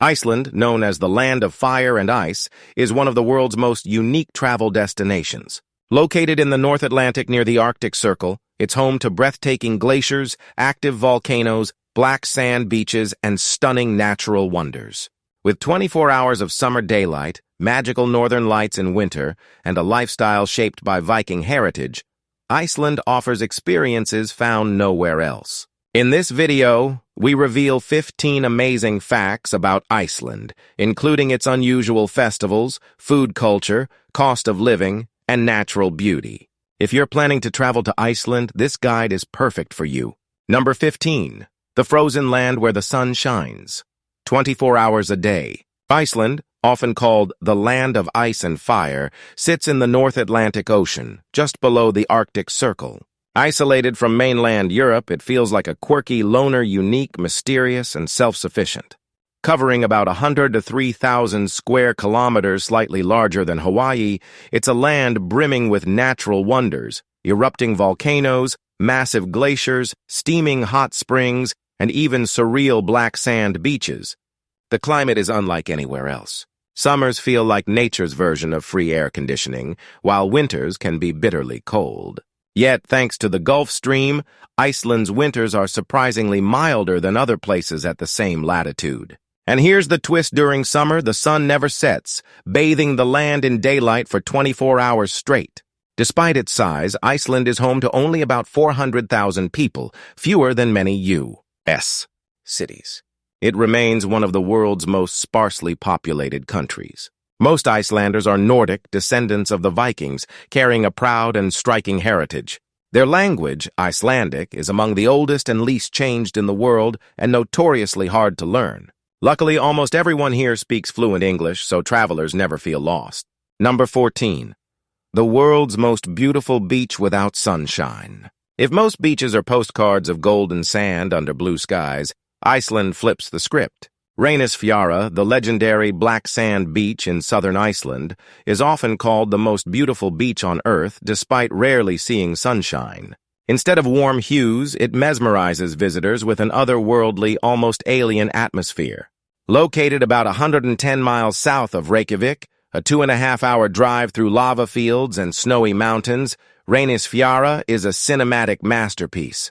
Iceland, known as the land of fire and ice, is one of the world's most unique travel destinations. Located in the North Atlantic near the Arctic Circle, it's home to breathtaking glaciers, active volcanoes, black sand beaches, and stunning natural wonders. With 24 hours of summer daylight, magical northern lights in winter, and a lifestyle shaped by Viking heritage, Iceland offers experiences found nowhere else. In this video, we reveal 15 amazing facts about Iceland, including its unusual festivals, food culture, cost of living, and natural beauty. If you're planning to travel to Iceland, this guide is perfect for you. Number 15. The frozen land where the sun shines. 24 hours a day. Iceland, often called the land of ice and fire, sits in the North Atlantic Ocean, just below the Arctic Circle. Isolated from mainland Europe, it feels like a quirky loner, unique, mysterious, and self-sufficient. Covering about 100 to 3,000 square kilometers, slightly larger than Hawaii, it's a land brimming with natural wonders, erupting volcanoes, massive glaciers, steaming hot springs, and even surreal black sand beaches. The climate is unlike anywhere else. Summers feel like nature's version of free air conditioning, while winters can be bitterly cold. Yet, thanks to the Gulf Stream, Iceland's winters are surprisingly milder than other places at the same latitude. And here's the twist: during summer, the sun never sets, bathing the land in daylight for 24 hours straight. Despite its size, Iceland is home to only about 400,000 people, fewer than many U.S. cities. It remains one of the world's most sparsely populated countries. Most Icelanders are Nordic, descendants of the Vikings, carrying a proud and striking heritage. Their language, Icelandic, is among the oldest and least changed in the world and notoriously hard to learn. Luckily, almost everyone here speaks fluent English, so travelers never feel lost. Number 14. The world's most beautiful beach without sunshine. If most beaches are postcards of golden sand under blue skies, Iceland flips the script. Reynisfjara, the legendary black sand beach in southern Iceland, is often called the most beautiful beach on Earth despite rarely seeing sunshine. Instead of warm hues, it mesmerizes visitors with an otherworldly, almost alien atmosphere. Located about 110 miles south of Reykjavik, a 2.5-hour drive through lava fields and snowy mountains, Reynisfjara is a cinematic masterpiece.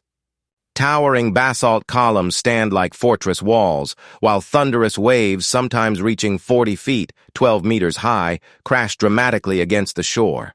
Towering basalt columns stand like fortress walls, while thunderous waves, sometimes reaching 40 feet, 12 meters high, crash dramatically against the shore.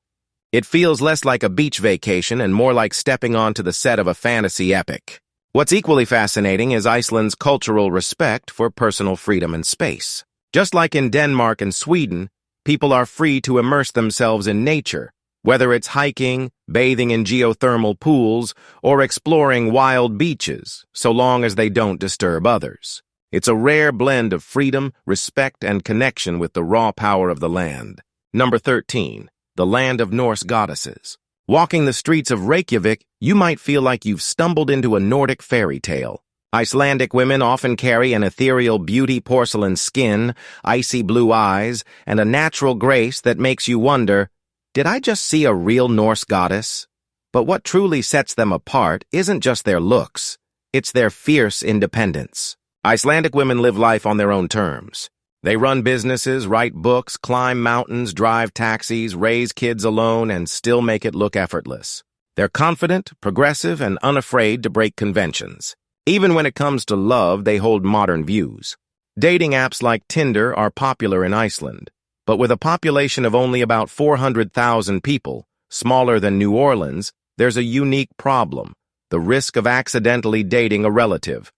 It feels less like a beach vacation and more like stepping onto the set of a fantasy epic. What's equally fascinating is Iceland's cultural respect for personal freedom and space. Just like in Denmark and Sweden, people are free to immerse themselves in nature, whether it's hiking, bathing in geothermal pools, or exploring wild beaches, so long as they don't disturb others. It's a rare blend of freedom, respect, and connection with the raw power of the land. Number 13. The land of Norse goddesses. Walking the streets of Reykjavik, you might feel like you've stumbled into a Nordic fairy tale. Icelandic women often carry an ethereal beauty, porcelain skin, icy blue eyes, and a natural grace that makes you wonder, did I just see a real Norse goddess? But what truly sets them apart isn't just their looks, it's their fierce independence. Icelandic women live life on their own terms. They run businesses, write books, climb mountains, drive taxis, raise kids alone, and still make it look effortless. They're confident, progressive, and unafraid to break conventions. Even when it comes to love, they hold modern views. Dating apps like Tinder are popular in Iceland. But with a population of only about 400,000 people, smaller than New Orleans, there's a unique problem: the risk of accidentally dating a relative.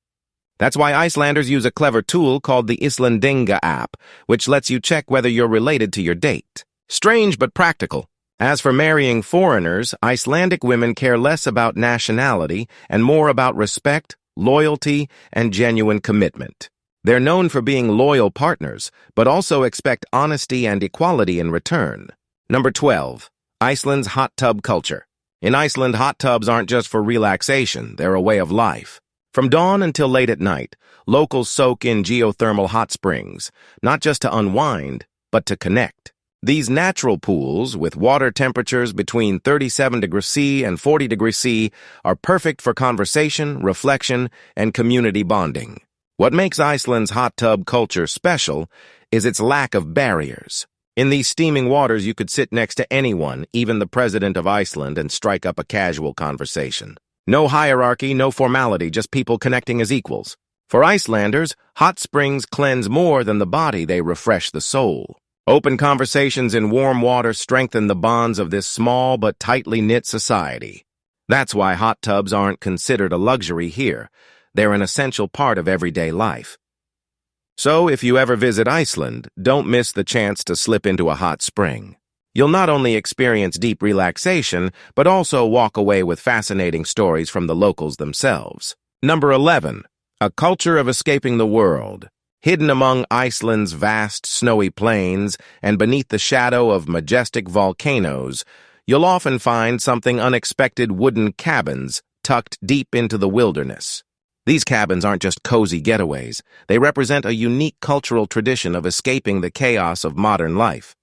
That's why Icelanders use a clever tool called the Icelandinga app, which lets you check whether you're related to your date. Strange but practical. As for marrying foreigners, Icelandic women care less about nationality and more about respect, loyalty, and genuine commitment. They're known for being loyal partners, but also expect honesty and equality in return. Number 12. Iceland's hot tub culture. In Iceland, hot tubs aren't just for relaxation, they're a way of life. From dawn until late at night, locals soak in geothermal hot springs, not just to unwind, but to connect. These natural pools, with water temperatures between 37 degrees C and 40 degrees C, are perfect for conversation, reflection, and community bonding. What makes Iceland's hot tub culture special is its lack of barriers. In these steaming waters, you could sit next to anyone, even the president of Iceland, and strike up a casual conversation. No hierarchy, no formality, just people connecting as equals. For Icelanders, hot springs cleanse more than the body, they refresh the soul. Open conversations in warm water strengthen the bonds of this small but tightly knit society. That's why hot tubs aren't considered a luxury here. They're an essential part of everyday life. So, if you ever visit Iceland, don't miss the chance to slip into a hot spring. You'll not only experience deep relaxation, but also walk away with fascinating stories from the locals themselves. Number 11. A culture of escaping the world. Hidden among Iceland's vast snowy plains and beneath the shadow of majestic volcanoes, you'll often find something unexpected: wooden cabins tucked deep into the wilderness. These cabins aren't just cozy getaways. They represent a unique cultural tradition of escaping the chaos of modern life.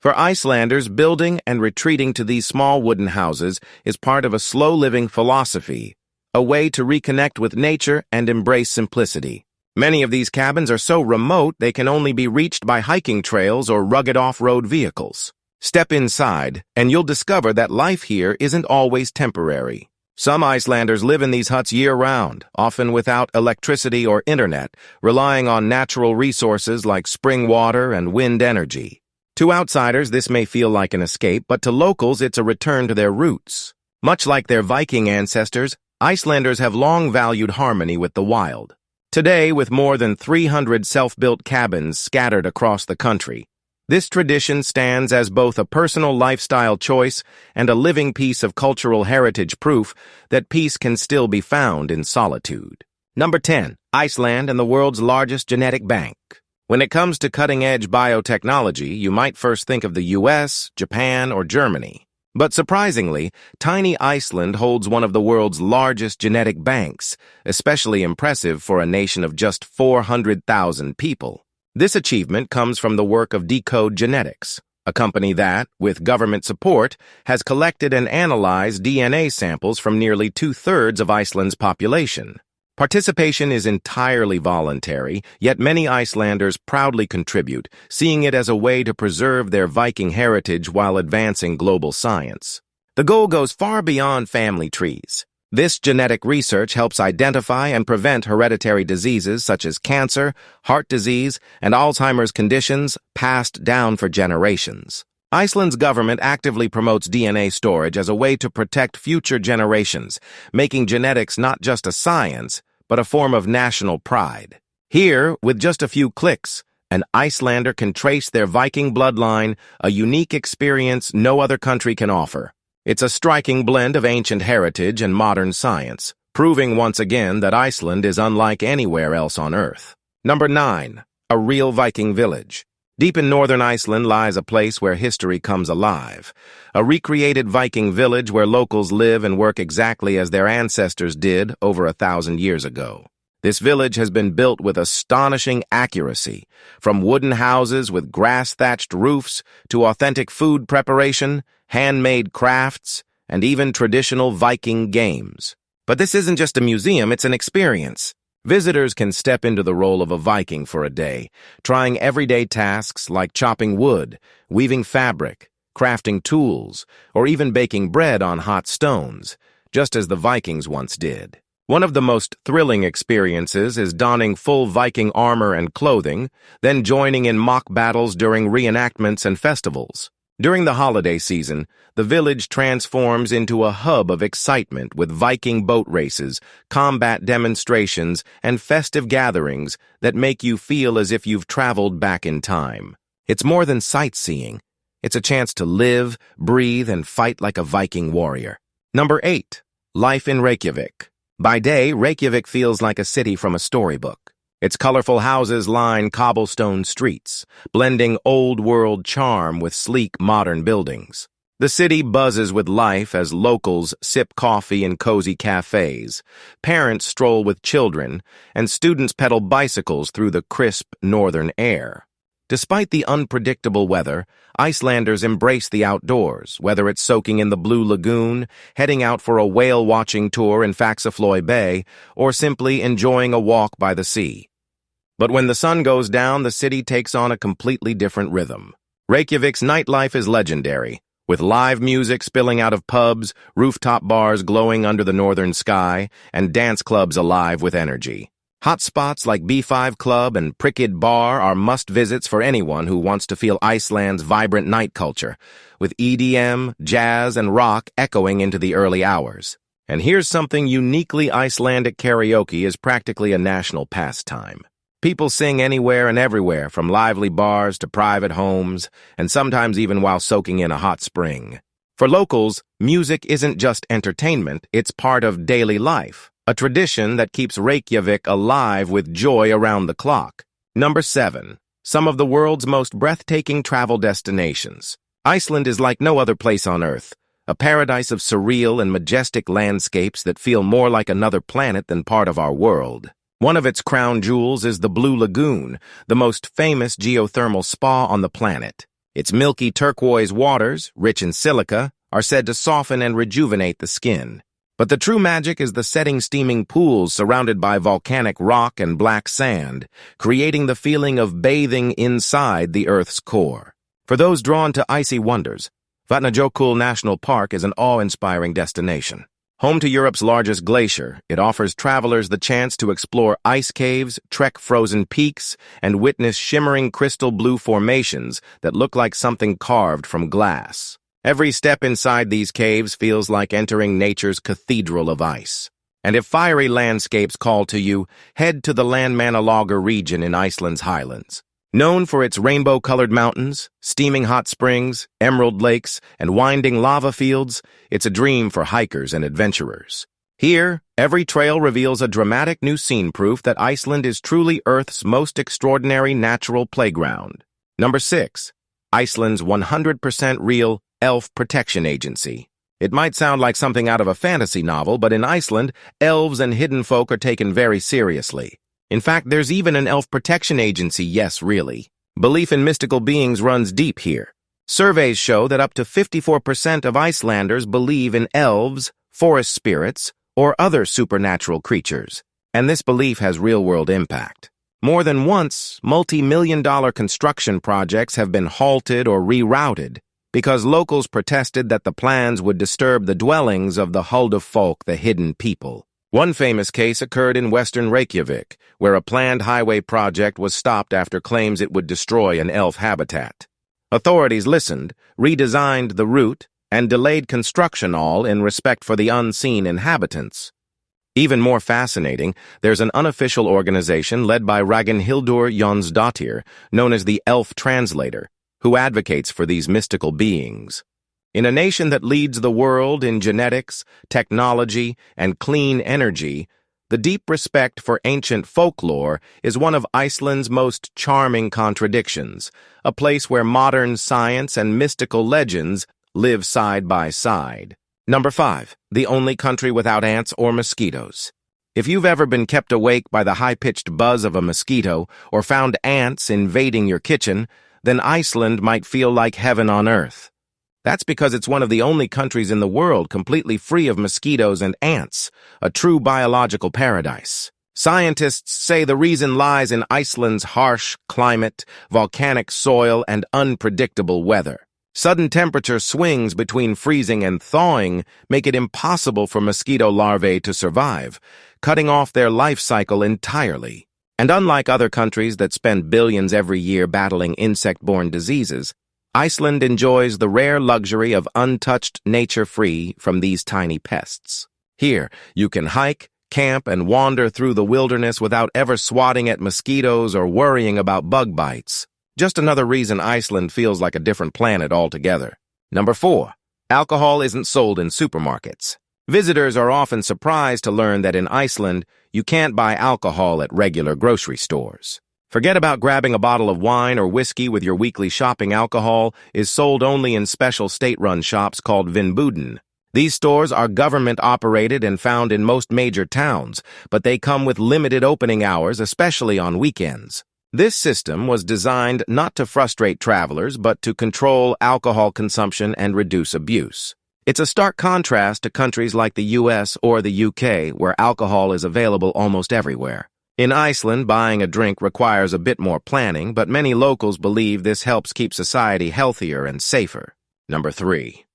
For Icelanders, building and retreating to these small wooden houses is part of a slow-living philosophy, a way to reconnect with nature and embrace simplicity. Many of these cabins are so remote they can only be reached by hiking trails or rugged off-road vehicles. Step inside, and you'll discover that life here isn't always temporary. Some Icelanders live in these huts year-round, often without electricity or internet, relying on natural resources like spring water and wind energy. To outsiders, this may feel like an escape, but to locals, it's a return to their roots. Much like their Viking ancestors, Icelanders have long valued harmony with the wild. Today, with more than 300 self-built cabins scattered across the country, this tradition stands as both a personal lifestyle choice and a living piece of cultural heritage, proof that peace can still be found in solitude. Number 10. Iceland and the world's largest genetic bank. When it comes to cutting-edge biotechnology, you might first think of the US, Japan, or Germany. But surprisingly, tiny Iceland holds one of the world's largest genetic banks, especially impressive for a nation of just 400,000 people. This achievement comes from the work of Decode Genetics, a company that, with government support, has collected and analyzed DNA samples from nearly 2/3 of Iceland's population. Participation is entirely voluntary, yet many Icelanders proudly contribute, seeing it as a way to preserve their Viking heritage while advancing global science. The goal goes far beyond family trees. This genetic research helps identify and prevent hereditary diseases such as cancer, heart disease, and Alzheimer's conditions passed down for generations. Iceland's government actively promotes DNA storage as a way to protect future generations, making genetics not just a science, but a form of national pride. Here, with just a few clicks, an Icelander can trace their Viking bloodline, a unique experience no other country can offer. It's a striking blend of ancient heritage and modern science, proving once again that Iceland is unlike anywhere else on Earth. Number 9. A real Viking village. Deep in northern Iceland lies a place where history comes alive. A recreated Viking village where locals live and work exactly as their ancestors did over 1,000 years ago. This village has been built with astonishing accuracy, from wooden houses with grass-thatched roofs to authentic food preparation, handmade crafts, and even traditional Viking games. But this isn't just a museum, it's an experience. Visitors can step into the role of a Viking for a day, trying everyday tasks like chopping wood, weaving fabric, crafting tools, or even baking bread on hot stones, just as the Vikings once did. One of the most thrilling experiences is donning full Viking armor and clothing, then joining in mock battles during reenactments and festivals. During the holiday season, the village transforms into a hub of excitement with Viking boat races, combat demonstrations, and festive gatherings that make you feel as if you've traveled back in time. It's more than sightseeing. It's a chance to live, breathe, and fight like a Viking warrior. Number 8. Life in Reykjavik. By day, Reykjavik feels like a city from a storybook. Its colorful houses line cobblestone streets, blending old-world charm with sleek modern buildings. The city buzzes with life as locals sip coffee in cozy cafes, parents stroll with children, and students pedal bicycles through the crisp northern air. Despite the unpredictable weather, Icelanders embrace the outdoors, whether it's soaking in the Blue Lagoon, heading out for a whale-watching tour in Faxaflói Bay, or simply enjoying a walk by the sea. But when the sun goes down, the city takes on a completely different rhythm. Reykjavik's nightlife is legendary, with live music spilling out of pubs, rooftop bars glowing under the northern sky, and dance clubs alive with energy. Hotspots like B5 Club and Prickid Bar are must-visits for anyone who wants to feel Iceland's vibrant night culture, with EDM, jazz, and rock echoing into the early hours. And here's something uniquely Icelandic: karaoke is practically a national pastime. People sing anywhere and everywhere, from lively bars to private homes, and sometimes even while soaking in a hot spring. For locals, music isn't just entertainment, it's part of daily life, a tradition that keeps Reykjavik alive with joy around the clock. Number 7. Some of the world's most breathtaking travel destinations. Iceland is like no other place on Earth, a paradise of surreal and majestic landscapes that feel more like another planet than part of our world. One of its crown jewels is the Blue Lagoon, the most famous geothermal spa on the planet. Its milky turquoise waters, rich in silica, are said to soften and rejuvenate the skin. But the true magic is the setting steaming pools surrounded by volcanic rock and black sand, creating the feeling of bathing inside the Earth's core. For those drawn to icy wonders, Vatnajökull National Park is an awe-inspiring destination. Home to Europe's largest glacier, it offers travelers the chance to explore ice caves, trek frozen peaks, and witness shimmering crystal blue formations that look like something carved from glass. Every step inside these caves feels like entering nature's cathedral of ice. And if fiery landscapes call to you, head to the Landmannalaugar region in Iceland's highlands. Known for its rainbow-colored mountains, steaming hot springs, emerald lakes, and winding lava fields, it's a dream for hikers and adventurers. Here, every trail reveals a dramatic new scene, proof that Iceland is truly Earth's most extraordinary natural playground. Number 6. Iceland's 100% real elf protection agency. It might sound like something out of a fantasy novel, but in Iceland, elves and hidden folk are taken very seriously. In fact, there's even an elf protection agency, yes, really. Belief in mystical beings runs deep here. Surveys show that up to 54% of Icelanders believe in elves, forest spirits, or other supernatural creatures, and this belief has real-world impact. More than once, multi-million-dollar construction projects have been halted or rerouted because locals protested that the plans would disturb the dwellings of the Huldufolk, the hidden people. One famous case occurred in western Reykjavik, where a planned highway project was stopped after claims it would destroy an elf habitat. Authorities listened, redesigned the route, and delayed construction, all in respect for the unseen inhabitants. Even more fascinating, there's an unofficial organization led by Ragnhildur Jónsdóttir, known as the Elf Translator, who advocates for these mystical beings. In a nation that leads the world in genetics, technology, and clean energy, the deep respect for ancient folklore is one of Iceland's most charming contradictions, a place where modern science and mystical legends live side by side. Number 5. The only country without ants or mosquitoes. If you've ever been kept awake by the high-pitched buzz of a mosquito or found ants invading your kitchen, then Iceland might feel like heaven on earth. That's because it's one of the only countries in the world completely free of mosquitoes and ants, a true biological paradise. Scientists say the reason lies in Iceland's harsh climate, volcanic soil, and unpredictable weather. Sudden temperature swings between freezing and thawing make it impossible for mosquito larvae to survive, cutting off their life cycle entirely. And unlike other countries that spend billions every year battling insect-borne diseases, Iceland enjoys the rare luxury of untouched nature free from these tiny pests. Here, you can hike, camp, and wander through the wilderness without ever swatting at mosquitoes or worrying about bug bites. Just another reason Iceland feels like a different planet altogether. Number 4. Alcohol isn't sold in supermarkets. Visitors are often surprised to learn that in Iceland, you can't buy alcohol at regular grocery stores. Forget about grabbing a bottle of wine or whiskey with your weekly shopping. Alcohol is sold only in special state-run shops called Vinbuden. These stores are government-operated and found in most major towns, but they come with limited opening hours, especially on weekends. This system was designed not to frustrate travelers, but to control alcohol consumption and reduce abuse. It's a stark contrast to countries like the US or the UK, where alcohol is available almost everywhere. In Iceland, buying a drink requires a bit more planning, but many locals believe this helps keep society healthier and safer. Number 3.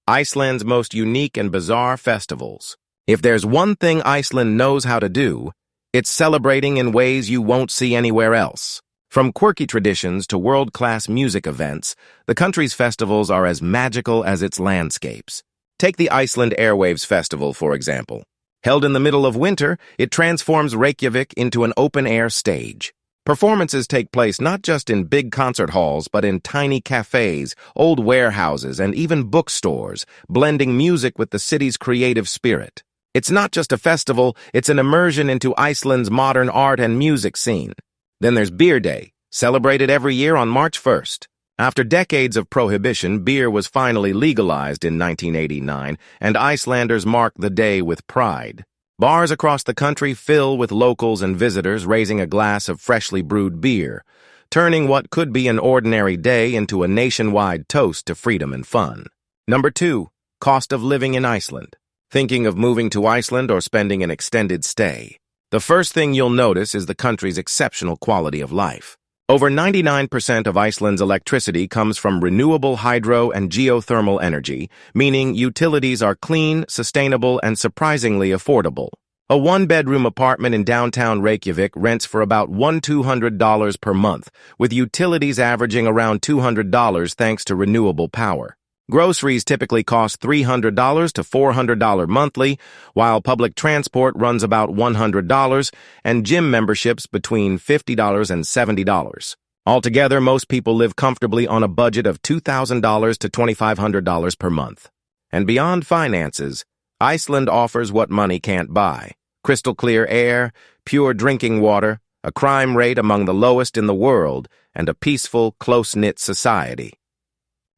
Iceland's most unique and bizarre festivals. If there's one thing Iceland knows how to do, it's celebrating in ways you won't see anywhere else. From quirky traditions to world-class music events, the country's festivals are as magical as its landscapes. Take the Iceland Airwaves Festival, for example. Held in the middle of winter, it transforms Reykjavik into an open-air stage. Performances take place not just in big concert halls, but in tiny cafes, old warehouses, and even bookstores, blending music with the city's creative spirit. It's not just a festival, it's an immersion into Iceland's modern art and music scene. Then there's Beer Day, celebrated every year on March 1st. After decades of prohibition, beer was finally legalized in 1989, and Icelanders mark the day with pride. Bars across the country fill with locals and visitors raising a glass of freshly brewed beer, turning what could be an ordinary day into a nationwide toast to freedom and fun. Number 2. Cost of living in Iceland. Thinking of moving to Iceland or spending an extended stay? The first thing you'll notice is the country's exceptional quality of life. Over 99% of Iceland's electricity comes from renewable hydro and geothermal energy, meaning utilities are clean, sustainable, and surprisingly affordable. A one-bedroom apartment in downtown Reykjavik rents for about $200 per month, with utilities averaging around $200 thanks to renewable power. Groceries typically cost $300 to $400 monthly, while public transport runs about $100 and gym memberships between $50 and $70. Altogether, most people live comfortably on a budget of $2,000 to $2,500 per month. And beyond finances, Iceland offers what money can't buy: crystal clear air, pure drinking water, a crime rate among the lowest in the world, and a peaceful, close-knit society.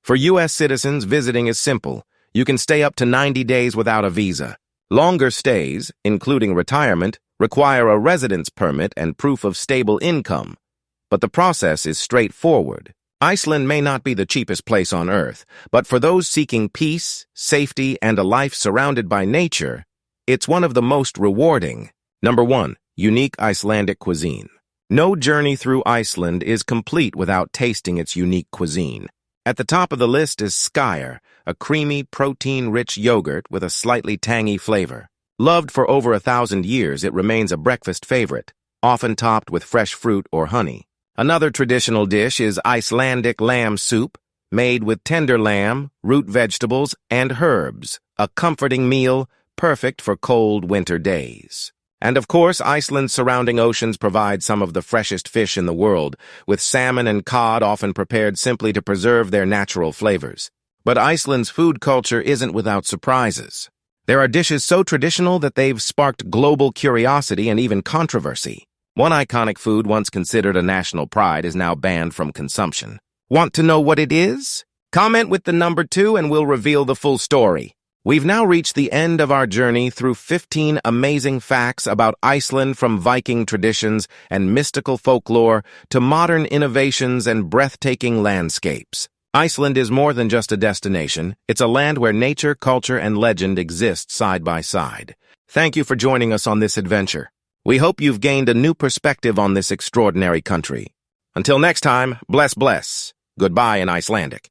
For U.S. citizens, visiting is simple. You can stay up to 90 days without a visa. Longer stays, including retirement, require a residence permit and proof of stable income. But the process is straightforward. Iceland may not be the cheapest place on Earth, but for those seeking peace, safety, and a life surrounded by nature, it's one of the most rewarding. Number 1. Unique Icelandic cuisine. No journey through Iceland is complete without tasting its unique cuisine. At the top of the list is skyr, a creamy, protein-rich yogurt with a slightly tangy flavor. Loved for over 1,000 years, it remains a breakfast favorite, often topped with fresh fruit or honey. Another traditional dish is Icelandic lamb soup, made with tender lamb, root vegetables, and herbs, a comforting meal perfect for cold winter days. And of course, Iceland's surrounding oceans provide some of the freshest fish in the world, with salmon and cod often prepared simply to preserve their natural flavors. But Iceland's food culture isn't without surprises. There are dishes so traditional that they've sparked global curiosity and even controversy. One iconic food once considered a national pride is now banned from consumption. Want to know what it is? Comment with the number 2 and we'll reveal the full story. We've now reached the end of our journey through 15 amazing facts about Iceland, from Viking traditions and mystical folklore to modern innovations and breathtaking landscapes. Iceland is more than just a destination. It's a land where nature, culture, and legend exist side by side. Thank you for joining us on this adventure. We hope you've gained a new perspective on this extraordinary country. Until next time, bless. Goodbye in Icelandic.